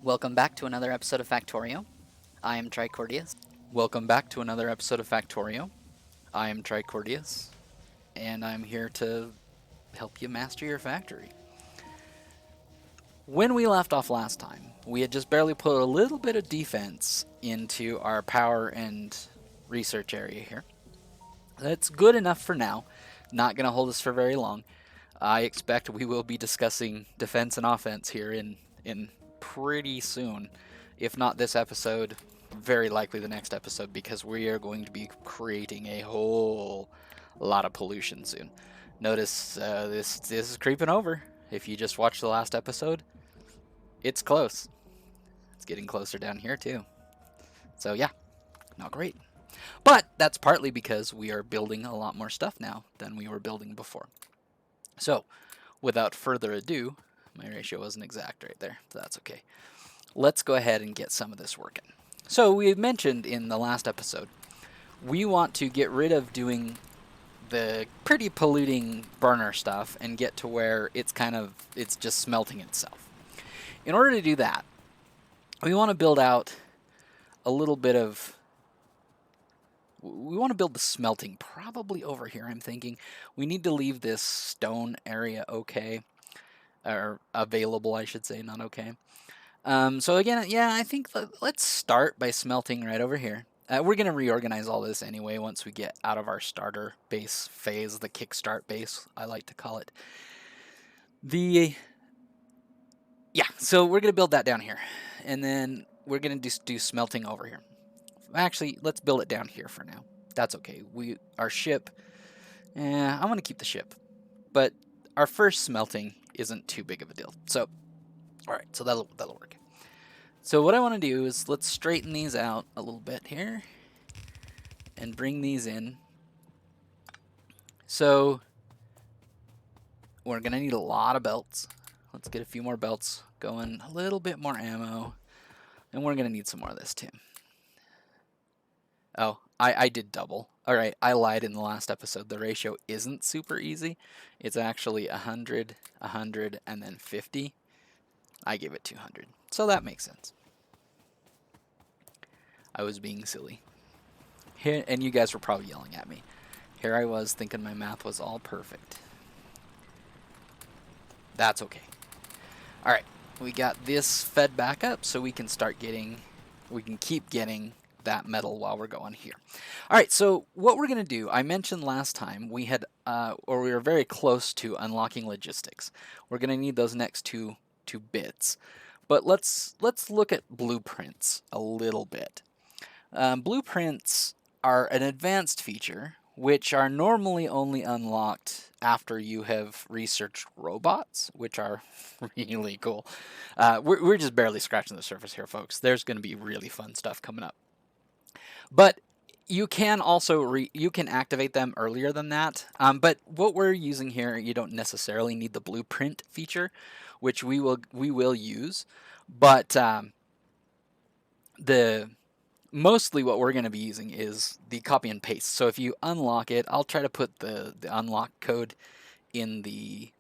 Welcome back to another episode of Factorio. I am Tricordius. Welcome back to another episode of Factorio. I am Tricordius, and I'm here to help you master your factory. When we left off last time, we had just barely put a little bit of defense into our power and research area here. That's good enough for now. Not going to hold us for very long. I expect we will be discussing defense and offense here in pretty soon. If not this episode, very likely the next episode, because we are going to be creating a whole lot of pollution soon. Notice this is creeping over. If you just watched the last episode, it's close. It's getting closer down here too. So yeah, not great. But that's partly because we are building a lot more stuff now than we were building before. So, without further ado, my ratio wasn't exact right there, so that's okay. Let's go ahead and get some of this working. So, we mentioned in the last episode, we want to get rid of doing the pretty polluting burner stuff and get to where it's just smelting itself. In order to do that, we want to build out a little bit of we want to build the smelting probably over here. I'm thinking we need to leave this stone area okay, or available, I should say, not okay. So again, yeah, I think let's start by smelting right over here. We're going to reorganize all this anyway once we get out of our starter base phase, the kickstart base, I like to call it. So we're going to build that down here, and then we're going to do smelting over here. Actually, let's build it down here for now. That's okay. Our ship, I'm going to keep the ship. But our first smelting isn't too big of a deal. So, all right, so that'll work. So what I want to do is let's straighten these out a little bit here and bring these in. So we're going to need a lot of belts. Let's get a few more belts going, a little bit more ammo, and we're going to need some more of this too. Oh, I did double. All right, I lied in the last episode. The ratio isn't super easy. It's actually 100, 100, and then 50. I gave it 200. So that makes sense. I was being silly. Here, and you guys were probably yelling at me. Here I was thinking my math was all perfect. That's okay. All right, we got this fed back up so we can keep getting that metal while we're going here. All right, so what we're going to do, I mentioned last time we were very close to unlocking logistics. We're going to need those next two bits. But let's look at blueprints a little bit. Blueprints are an advanced feature which are normally only unlocked after you have researched robots, which are really cool. We're just barely scratching the surface here, folks. There's going to be really fun stuff coming up. But you can also you can activate them earlier than that. But what we're using here, you don't necessarily need the blueprint feature, which we will use. But mostly what we're going to be using is the copy and paste. So if you unlock it, I'll try to put the unlock code in the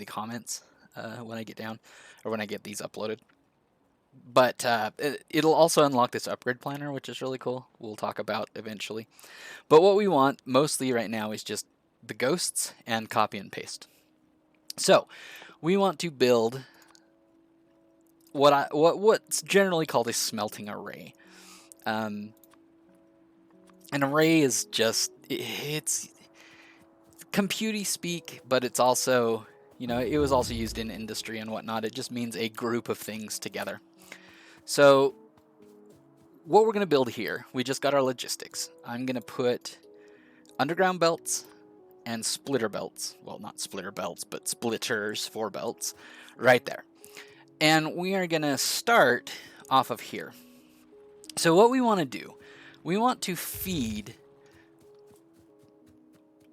comments when I get down, or when I get these uploaded. But it'll also unlock this upgrade planner, which is really cool. We'll talk about eventually. But what we want mostly right now is just the ghosts and copy and paste. So we want to build what's generally called a smelting array. An array is it's computy speak, but it's also, it was also used in industry and whatnot. It just means a group of things together. So what we're going to build here, we just got our logistics. I'm going to put underground belts and splitter belts. Well, not splitter belts, but splitters for belts right there. And we are going to start off of here. So what we want to do, we want to feed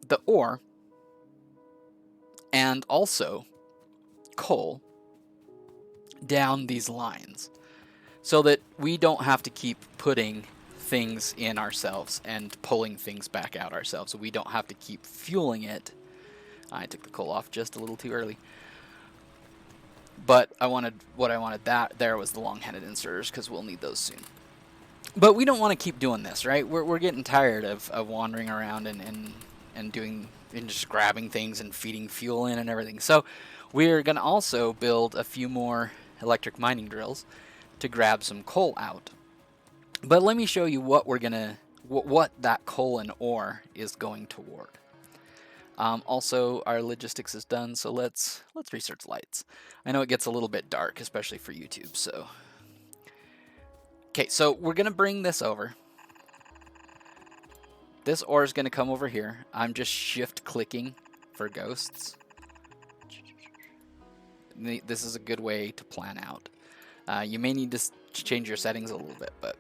the ore and also coal down these lines, so that we don't have to keep putting things in ourselves and pulling things back out ourselves. So we don't have to keep fueling it. I took the coal off just a little too early. But what I wanted there was the long-handed inserters, because we'll need those soon. But we don't want to keep doing this, right? We're getting tired of wandering around and doing and just grabbing things and feeding fuel in and everything. So we're going to also build a few more electric mining drills to grab some coal out. But let me show you what we're gonna what that coal and ore is going toward. Also, our logistics is done, so let's research lights. I know it gets a little bit dark, especially for YouTube. So, okay, so we're gonna bring this over. This ore is gonna come over here. I'm just shift clicking for ghosts. This is a good way to plan out. You may need to change your settings a little bit, but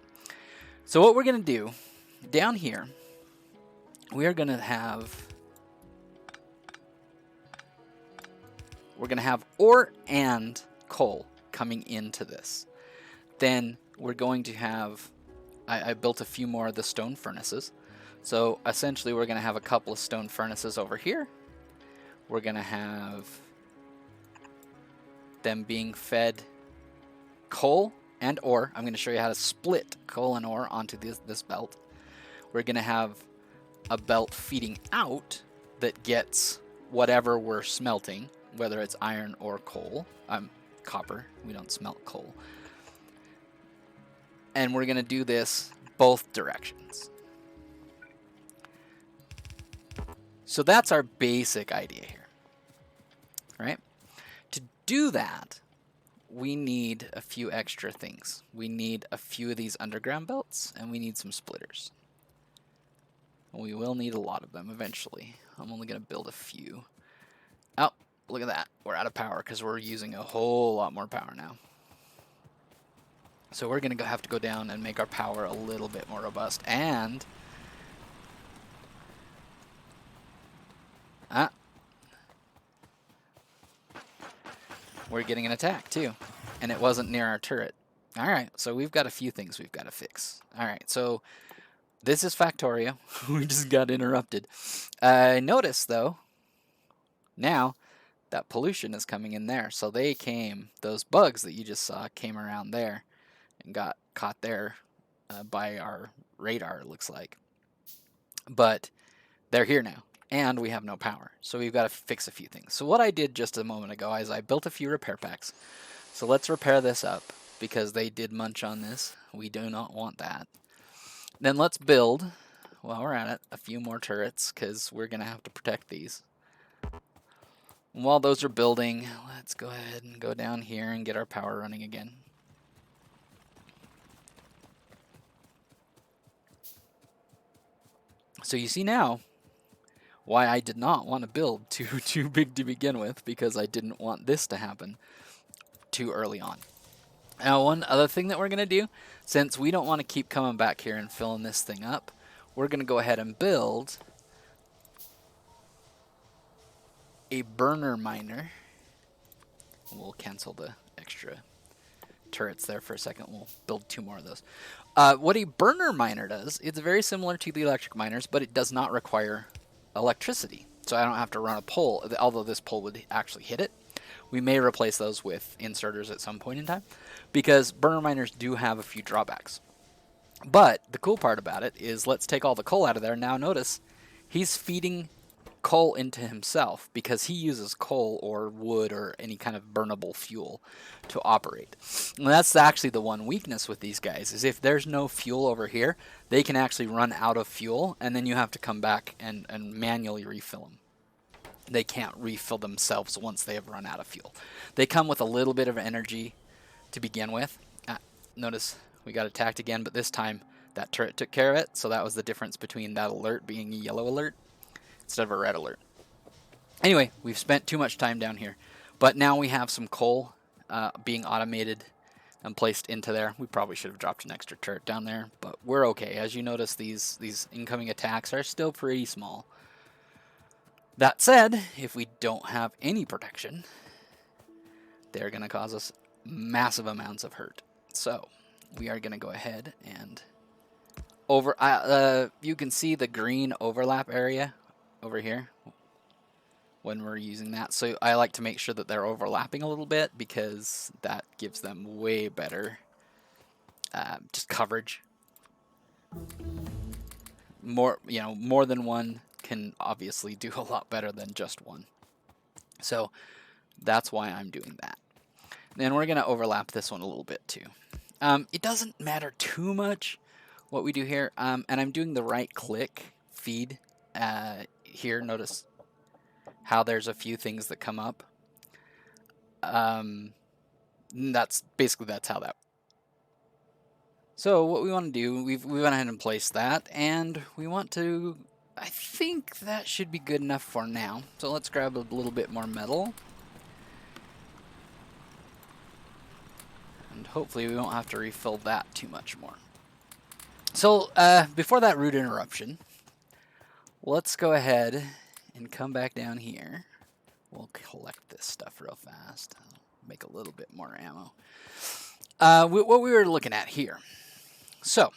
so what we're gonna do down here, we are gonna have ore and coal coming into this. Then we're going to have, I built a few more of the stone furnaces. So essentially we're going to have a couple of stone furnaces over here. We're going to have them being fed coal and ore. I'm going to show you how to split coal and ore onto this belt. We're going to have a belt feeding out that gets whatever we're smelting, whether it's iron or coal. Copper. We don't smelt coal. And we're going to do this both directions. So that's our basic idea here, right? To do that, we need a few extra things. We need a few of these underground belts, and we need some splitters. We will need a lot of them eventually. I'm only going to build a few. Oh, look at that. We're out of power because we're using a whole lot more power now. So we're going to have to go down and make our power a little bit more robust. And we're getting an attack too. And it wasn't near our turret. All right, so we've got a few things we've got to fix. All right, so this is Factorio. We just got interrupted. Notice, though, now that pollution is coming in there. So those bugs that you just saw came around there and got caught there by our radar, it looks like. But they're here now, and we have no power. So we've got to fix a few things. So what I did just a moment ago is I built a few repair packs. So let's repair this up, because they did munch on this. We do not want that. Then let's build, while we're at it, a few more turrets, because we're going to have to protect these. And while those are building, let's go ahead and go down here and get our power running again. So you see now why I did not want to build too big to begin with, because I didn't want this to happen too early on. Now, one other thing that we're going to do, since we don't want to keep coming back here and filling this thing up, we're going to go ahead and build a burner miner. We'll cancel the extra turrets there for a second. We'll build 2 more of those. What a burner miner does, it's very similar to the electric miners, but it does not require electricity. So I don't have to run a pole, although this pole would actually hit it. We may replace those with inserters at some point in time, because burner miners do have a few drawbacks. But the cool part about it is, let's take all the coal out of there. Now notice, he's feeding coal into himself, because he uses coal or wood or any kind of burnable fuel to operate. And that's actually the one weakness with these guys, is if there's no fuel over here, they can actually run out of fuel, and then you have to come back and manually refill them. They can't refill themselves once they have run out of fuel. They come with a little bit of energy to begin with. Notice we got attacked again, but this time that turret took care of it, so that was the difference between that alert being a yellow alert instead of a red alert. Anyway, we've spent too much time down here, but now we have some coal being automated and placed into there. We probably should have dropped an extra turret down there, but we're okay. As you notice, these incoming attacks are still pretty small. That said, if we don't have any protection, they're going to cause us massive amounts of hurt. So we are going to go ahead and you can see the green overlap area over here. when we're using that. So I like to make sure that they're overlapping a little bit because that gives them way better just coverage. More than one can obviously do a lot better than just one. So that's why I'm doing that. And we're going to overlap this one a little bit too. It doesn't matter too much what we do here. And I'm doing the right click feed here. Notice how there's a few things that come up. That's how that. So what we want to do, we went ahead and placed that, and we want to, I think that should be good enough for now. So let's grab a little bit more metal. And hopefully we won't have to refill that too much more. So before that root interruption, let's go ahead and come back down here. We'll collect this stuff real fast. Make a little bit more ammo. What we were looking at here. So,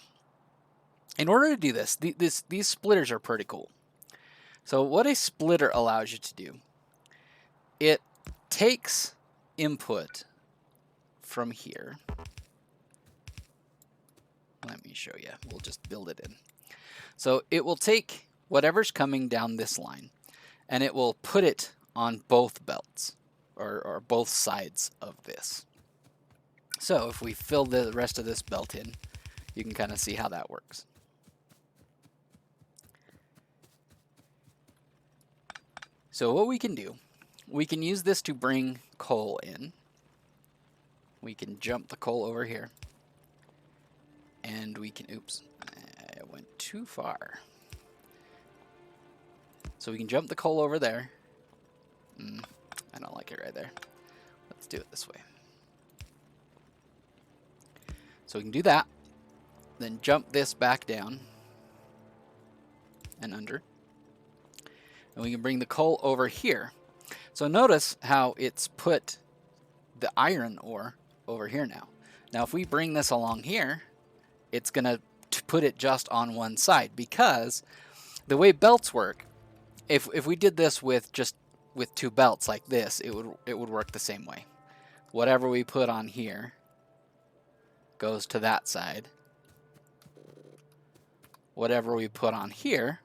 in order to do this, these splitters are pretty cool. So what a splitter allows you to do, it takes input from here. Let me show you. We'll just build it in. So it will take whatever's coming down this line, and it will put it on both belts, or both sides of this. So if we fill the rest of this belt in, you can kind of see how that works. So what we can do, we can use this to bring coal in. We can jump the coal over here. And we can, oops, I went too far. So we can jump the coal over there. I don't like it right there. Let's do it this way. So we can do that. Then jump this back down and under. And we can bring the coal over here. So notice how it's put the iron ore over here now. Now if we bring this along here, it's going to put it just on one side, because the way belts work, if we did this with two belts like this, it would work the same way. Whatever we put on here goes to that side. Whatever we put on here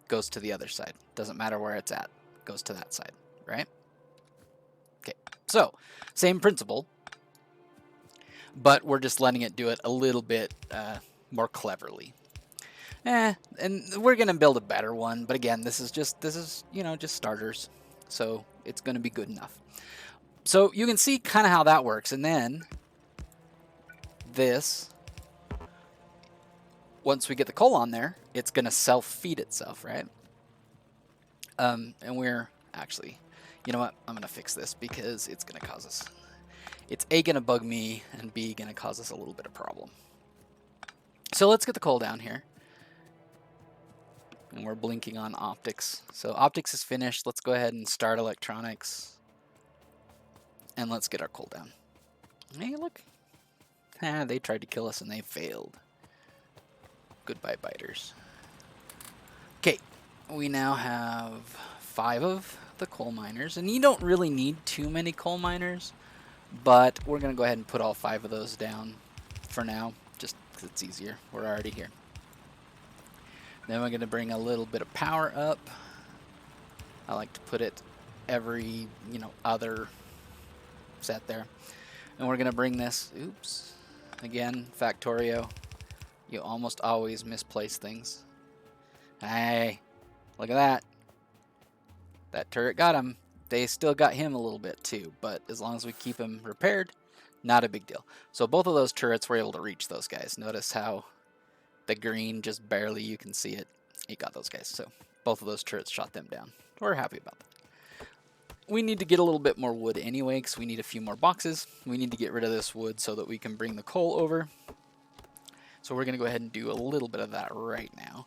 goes to the other side. Doesn't matter where it's at, goes to that side, right? Okay, so same principle, but we're just letting it do it a little bit more cleverly. And we're gonna build a better one, but again, this is just starters, so it's gonna be good enough. So you can see kind of how that works, and then this, once we get the coal on there, it's gonna self-feed itself, right? And we're actually, you know what? I'm gonna fix this because it's gonna cause us. It's A, gonna bug me, and B, gonna cause us a little bit of problem. So let's get the coal down here. And we're blinking on optics. So optics is finished. Let's go ahead and start electronics. And let's get our coal down. Hey, look. They tried to kill us and they failed. Goodbye, biters. Okay, we now have 5 of the coal miners. And you don't really need too many coal miners, but we're going to go ahead and put all 5 of those down for now, just because it's easier. We're already here. Then we're going to bring a little bit of power up. I like to put it every, other set there. And we're going to bring this, oops, again, Factorio. You almost always misplace things. Hey, look at that. That turret got him. They still got him a little bit too, but as long as we keep him repaired, not a big deal. So both of those turrets were able to reach those guys. Notice how the green, just barely, you can see it. It got those guys. So both of those turrets shot them down. We're happy about that. We need to get a little bit more wood anyway, because we need a few more boxes. We need to get rid of this wood so that we can bring the coal over. So we're going to go ahead and do a little bit of that right now.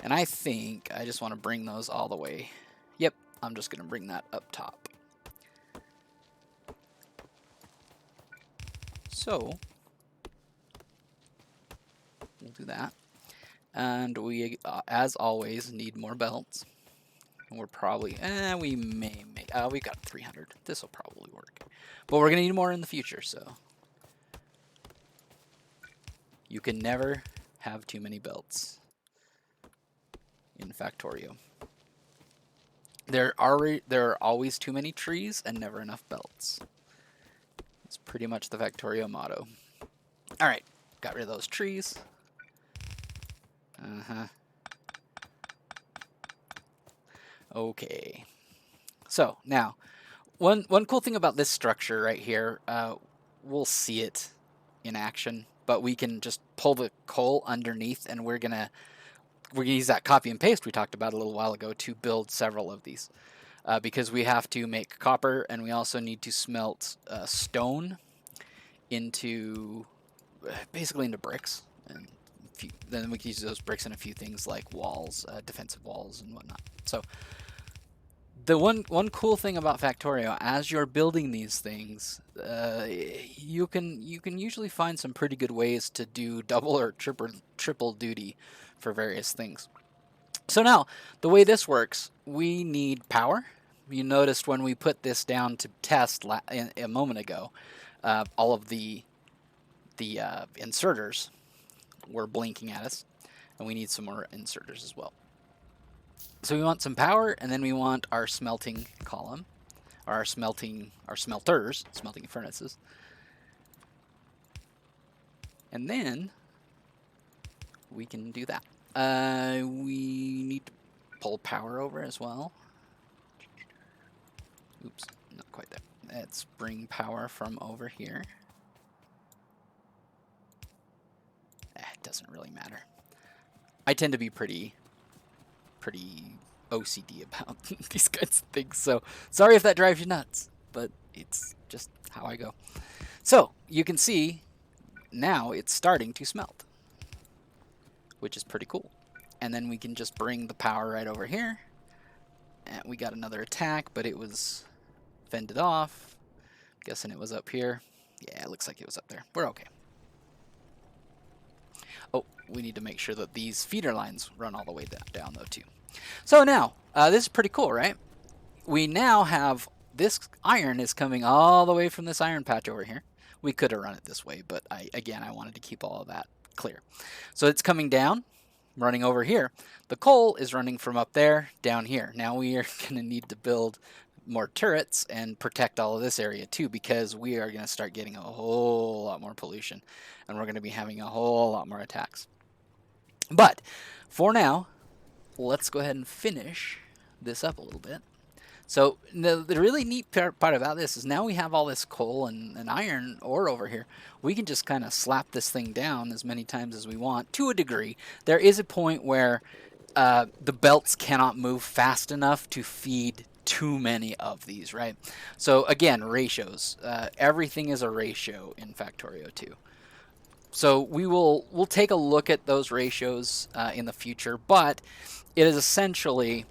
And I think I just want to bring those all the way. Yep, I'm just going to bring that up top. So we'll do that. And we, as always, need more belts. We're probably, we may make, we got 300. This will probably work. But we're going to need more in the future, so. You can never have too many belts in Factorio. There are always too many trees and never enough belts. It's pretty much the Factorio motto. All right, got rid of those trees. Okay. So now, one cool thing about this structure right here, we'll see it in action, but we can just pull the coal underneath, and we're gonna use that copy and paste we talked about a little while ago to build several of these, because we have to make copper, and we also need to smelt stone into basically into bricks, and then we can use those bricks in a few things like walls, defensive walls, and whatnot. So the one cool thing about Factorio, as you're building these things, you can usually find some pretty good ways to do double or triple duty for various things. So now, the way this works, we need power. You noticed when we put this down to test a moment ago, all of the inserters were blinking at us, and we need some more inserters as well. So we want some power, and then we want our smelting column, or our smelters, smelting furnaces. And then we can do that. We need to pull power over as well. Oops, not quite there. Let's bring power from over here. It doesn't really matter. I tend to be pretty OCD about these kinds of things, so sorry if that drives you nuts, but it's just how I go. So you can see now it's starting to smelt, which is pretty cool. And then we can just bring the power right over here, and we got another attack, but it was fended off. I'm guessing it was up here. Yeah, it looks like it was up there. We're okay. Oh, we need to make sure that these feeder lines run all the way down though too. So now, this is pretty cool, right? We now have this iron is coming all the way from this iron patch over here. We could have run it this way, but I wanted to keep all of that clear. So it's coming down, running over here. The coal is running from up there down here. Now we are going to need to build more turrets and protect all of this area too, because we are going to start getting a whole lot more pollution, and we're going to be having a whole lot more attacks. But for now, let's go ahead and finish this up a little bit. So the really neat part about this is now we have all this coal and iron ore over here. We can just kind of slap this thing down as many times as we want to a degree. There is a point where the belts cannot move fast enough to feed too many of these, right? So again, ratios. Everything is a ratio in Factorio 2. So we'll take a look at those ratios in the future, but it is essentially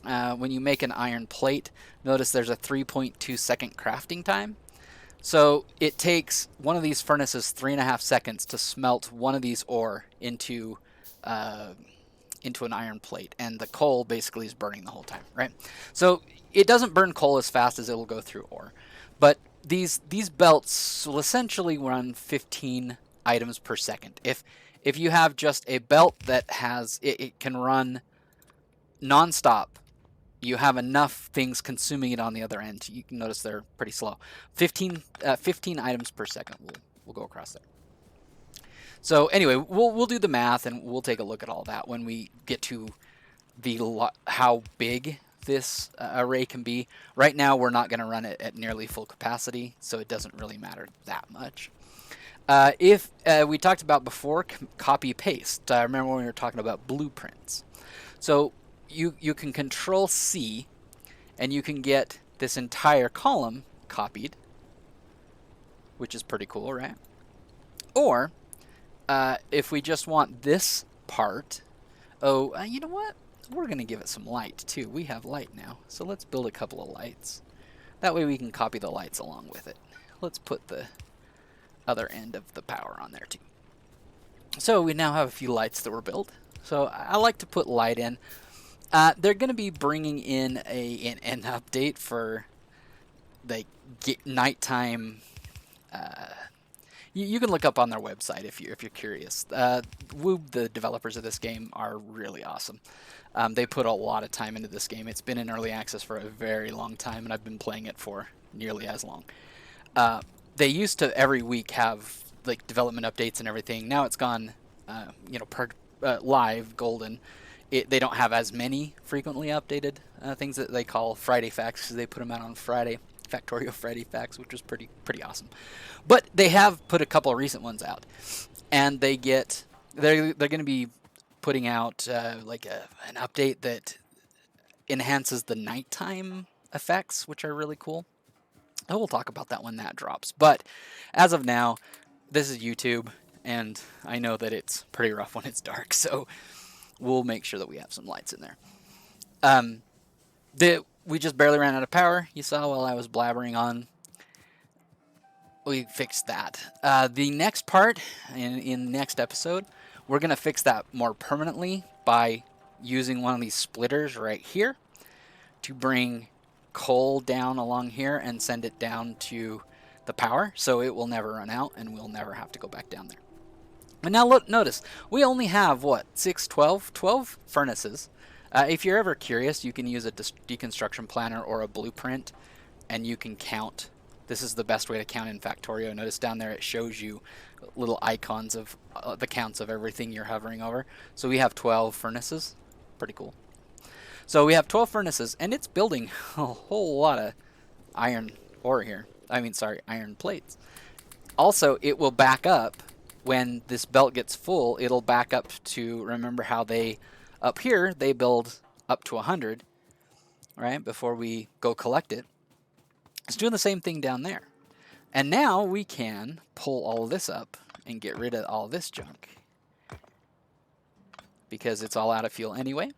when you make an iron plate, notice there's a 3.2 second crafting time. So it takes one of these furnaces 3.5 seconds to smelt one of these ore into an iron plate, and the coal basically is burning the whole time, right? So it doesn't burn coal as fast as it will go through ore, but these belts will essentially run 15 items per second. If you have just a belt that has it can run nonstop, you have enough things consuming it on the other end. You can notice they're pretty slow. 15 items per second will go across there. So anyway, we'll do the math, and we'll take a look at all that when we get to how big this array can be. Right now, we're not going to run it at nearly full capacity, so it doesn't really matter that much. If we talked about before, copy paste. I remember when we were talking about blueprints. So you can Control C, and you can get this entire column copied, which is pretty cool, right? Or if we just want this part, you know what? We're going to give it some light too. We have light now, so let's build a couple of lights. That way we can copy the lights along with it. Let's put the other end of the power on there too. So we now have a few lights that were built. So I like to put light in. They're going to be bringing in an update for like nighttime. You can look up on their website if you're curious. Woob, the developers of this game, are really awesome. They put a lot of time into this game. It's been in early access for a very long time, and I've been playing it for nearly as long. Uh, they used to every week have like development updates and everything. Now it's gone, per live golden. They don't have as many frequently updated things that they call Friday facts because they put them out on Friday. Factorio Friday facts, which was pretty awesome. But they have put a couple of recent ones out, and they're going to be putting out an update that enhances the nighttime effects, which are really cool. And we'll talk about that when that drops. But as of now, this is YouTube, and I know that it's pretty rough when it's dark, so we'll make sure that we have some lights in there. Um, we just barely ran out of power. You saw while I was blabbering on. We fixed that. The next part in next episode, we're gonna fix that more permanently by using one of these splitters right here to bring coal down along here and send it down to the power, so it will never run out and we'll never have to go back down there. But now look, notice we only have what 12 furnaces. If you're ever curious, you can use a deconstruction planner or a blueprint, and you can count. This is the best way to count in Factorio. Notice down there it shows you little icons of the counts of everything you're hovering over. So we have 12 furnaces. Pretty cool. So we have 12 furnaces, and it's building a whole lot of iron ore here. Iron plates. Also, it will back up when this belt gets full. It'll back up to, remember how up here, they build up to 100, right, before we go collect it. It's doing the same thing down there. And now we can pull all of this up and get rid of all this junk because it's all out of fuel anyway.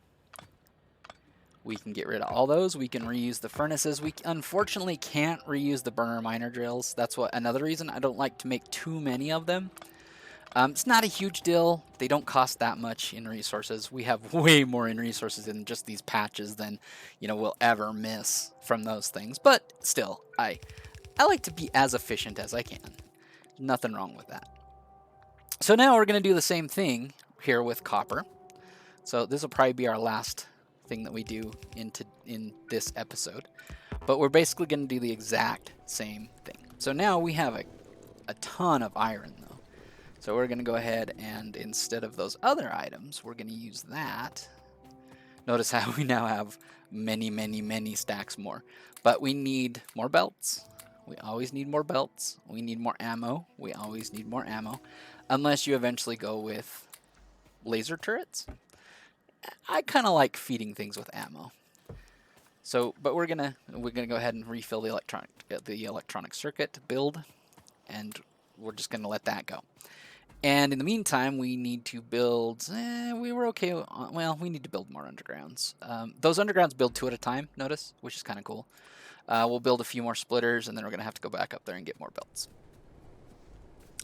We can get rid of all those. We can reuse the furnaces. We unfortunately can't reuse the burner miner drills. That's another reason I don't like to make too many of them. It's not a huge deal. They don't cost that much in resources. We have way more in resources in just these patches than we'll ever miss from those things. But still, I like to be as efficient as I can. Nothing wrong with that. So now we're going to do the same thing here with copper. So this will probably be our last thing that we do in this episode. But we're basically going to do the exact same thing. So now we have a ton of iron, though. So we're going to go ahead and instead of those other items, we're going to use that. Notice how we now have many stacks more. But we need more belts. We always need more belts. We need more ammo. We always need more ammo. Unless you eventually go with laser turrets. I kind of like feeding things with ammo. So, but we're gonna go ahead and refill the electronic circuit build, and we're just gonna let that go. And in the meantime, we need to build. We were okay. Well, we need to build more undergrounds. Those undergrounds build 2 at a time. Notice, which is kind of cool. We'll build a few more splitters, and then we're gonna have to go back up there and get more belts.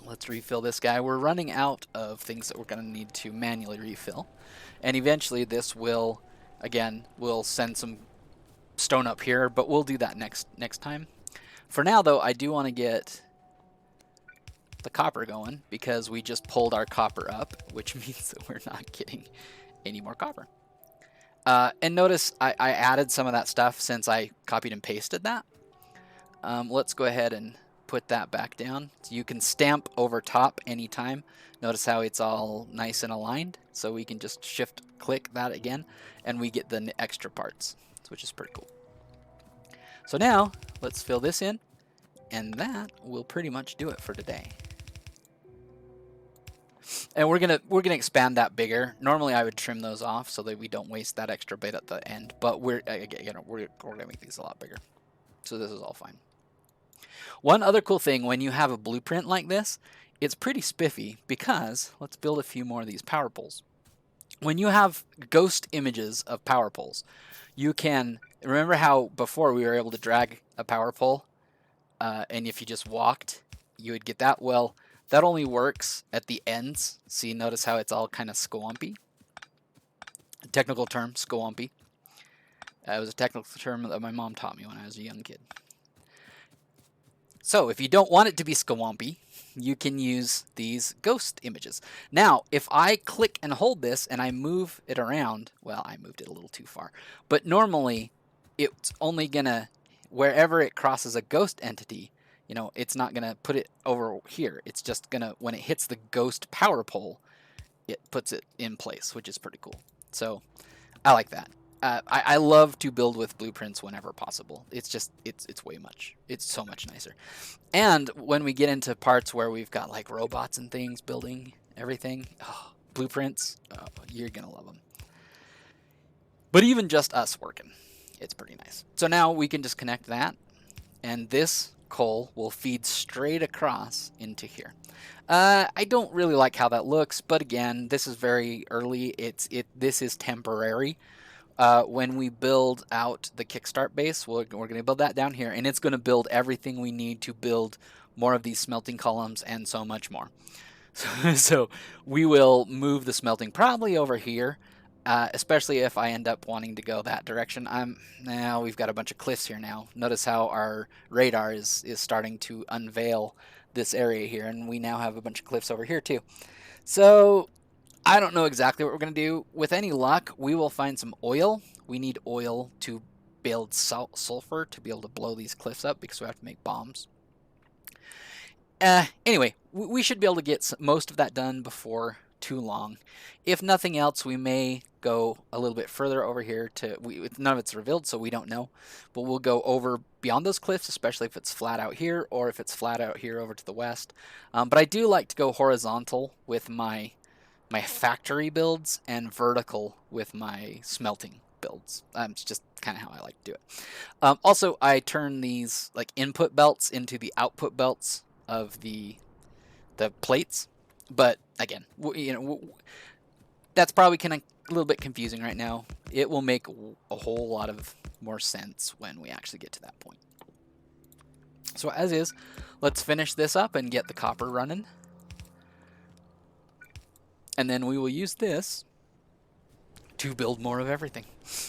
Let's refill this guy. We're running out of things that we're gonna need to manually refill, and eventually this will, again, we'll send some stone up here, but we'll do that next time. For now, though, I do want to get the copper going because we just pulled our copper up, which means that we're not getting any more copper. And notice I added some of that stuff since I copied and pasted that. Let's go ahead and put that back down. So you can stamp over top anytime. Notice how it's all nice and aligned. So we can just shift click that again and we get the extra parts, which is pretty cool. So now let's fill this in, and that will pretty much do it for today. And we're gonna expand that bigger. Normally I would trim those off so that we don't waste that extra bit at the end, but we're gonna make these a lot bigger. So this is all fine. One other cool thing when you have a blueprint like this, it's pretty spiffy because let's build a few more of these power poles. When you have ghost images of power poles, you can remember how before we were able to drag a power pole, and if you just walked, you would get that. Well, that only works at the ends. See, notice how it's all kind of squampy. Technical term, scawampy. It was a technical term that my mom taught me when I was a young kid. So if you don't want it to be scawampy, you can use these ghost images. Now, if I click and hold this and I move it around, well, I moved it a little too far, but normally it's only gonna, wherever it crosses a ghost entity, it's not gonna put it over here. It's just gonna, when it hits the ghost power pole, it puts it in place, which is pretty cool. So I like that. I love to build with blueprints whenever possible. It's way much. It's so much nicer. And when we get into parts where we've got like robots and things building everything, blueprints, you're gonna love them. But even just us working, it's pretty nice. So now we can just connect that, and this coal will feed straight across into here. I don't really like how that looks, but again, this is very early. This is temporary. When we build out the kickstart base, we're going to build that down here, and it's going to build everything we need to build more of these smelting columns and so much more. So we will move the smelting probably over here, especially if I end up wanting to go that direction. Now we've got a bunch of cliffs here now. Notice how our radar is starting to unveil this area here, and we now have a bunch of cliffs over here too. So I don't know exactly what we're going to do. With any luck, we will find some oil. We need oil to build sulfur to be able to blow these cliffs up because we have to make bombs. Anyway, we should be able to get most of that done before too long. If nothing else, we may go a little bit further over here none of it's revealed, so we don't know. But we'll go over beyond those cliffs, especially if it's flat out here or if it's flat out here over to the west. But I do like to go horizontal with my factory builds and vertical with my smelting builds. It's just kind of how I like to do it. Also, I turn these like input belts into the output belts of the plates. But again, that's probably kind of a little bit confusing right now. It will make a whole lot of more sense when we actually get to that point. So as is, let's finish this up and get the copper running. And then we will use this to build more of everything.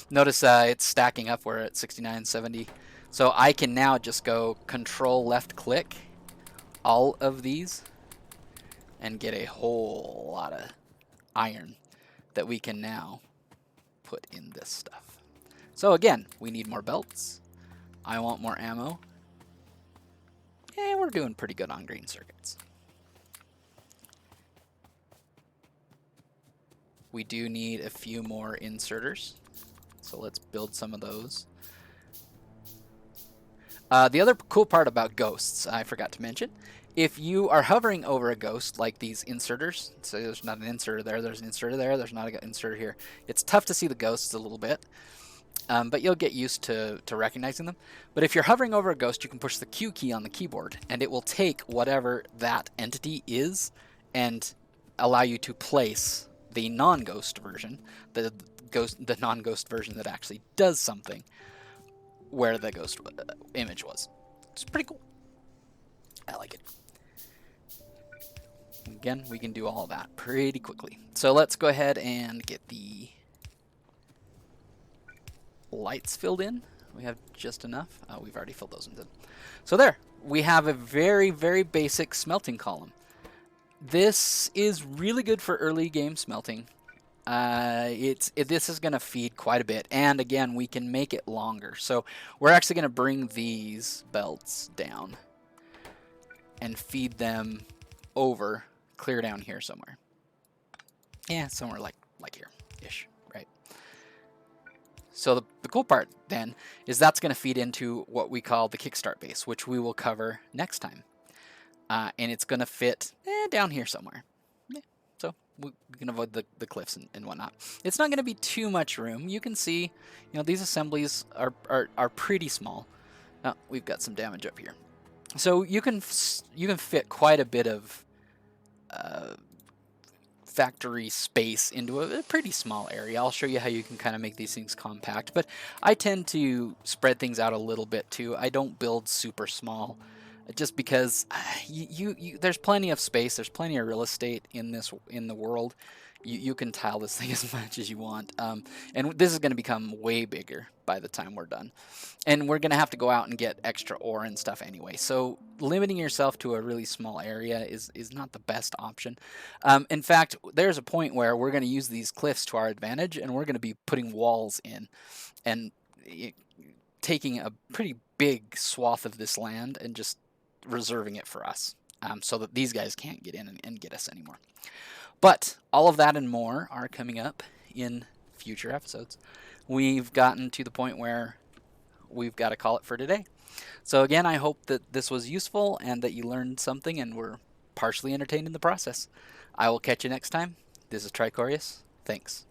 Notice it's stacking up. We're at 69, 70. So I can now just go control left click all of these and get a whole lot of iron that we can now put in this stuff. So again, we need more belts. I want more ammo. And we're doing pretty good on green circuits. We do need a few more inserters, so let's build some of those. The other cool part about ghosts, I forgot to mention, if you are hovering over a ghost like these inserters, so there's not an inserter there, there's an inserter there, there's not an inserter here. It's tough to see the ghosts a little bit, but you'll get used to recognizing them. But if you're hovering over a ghost, you can push the Q key on the keyboard, and it will take whatever that entity is and allow you to place the non-ghost version, the non-ghost version that actually does something where the ghost image was. It's pretty cool. I like it. Again, we can do all of that pretty quickly. So let's go ahead and get the lights filled in. We have just enough. We've already filled those in. So there, we have a very, very basic smelting column. This is really good for early game smelting. This is going to feed quite a bit, and again, we can make it longer. So we're actually going to bring these belts down and feed them over, clear down here somewhere. Yeah, somewhere like here-ish, right? So the cool part then is that's going to feed into what we call the kickstart base, which we will cover next time. And it's going to fit down here somewhere. Yeah. So we can avoid the cliffs and whatnot. It's not going to be too much room. You can see, these assemblies are pretty small. Oh, we've got some damage up here. So you can fit quite a bit of factory space into a pretty small area. I'll show you how you can kind of make these things compact, but I tend to spread things out a little bit too. I don't build super small just because there's plenty of space, there's plenty of real estate in the world. You can tile this thing as much as you want. And this is going to become way bigger by the time we're done. And we're going to have to go out and get extra ore and stuff anyway. So limiting yourself to a really small area is not the best option. In fact, there's a point where we're going to use these cliffs to our advantage, and we're going to be putting walls in and taking a pretty big swath of this land and just reserving it for us, so that these guys can't get in and get us anymore. But all of that and more are coming up in future episodes. We've gotten to the point where we've got to call it for today. So, again, I hope that this was useful and that you learned something and were partially entertained in the process. I will catch you next time. This is Tricorius. Thanks.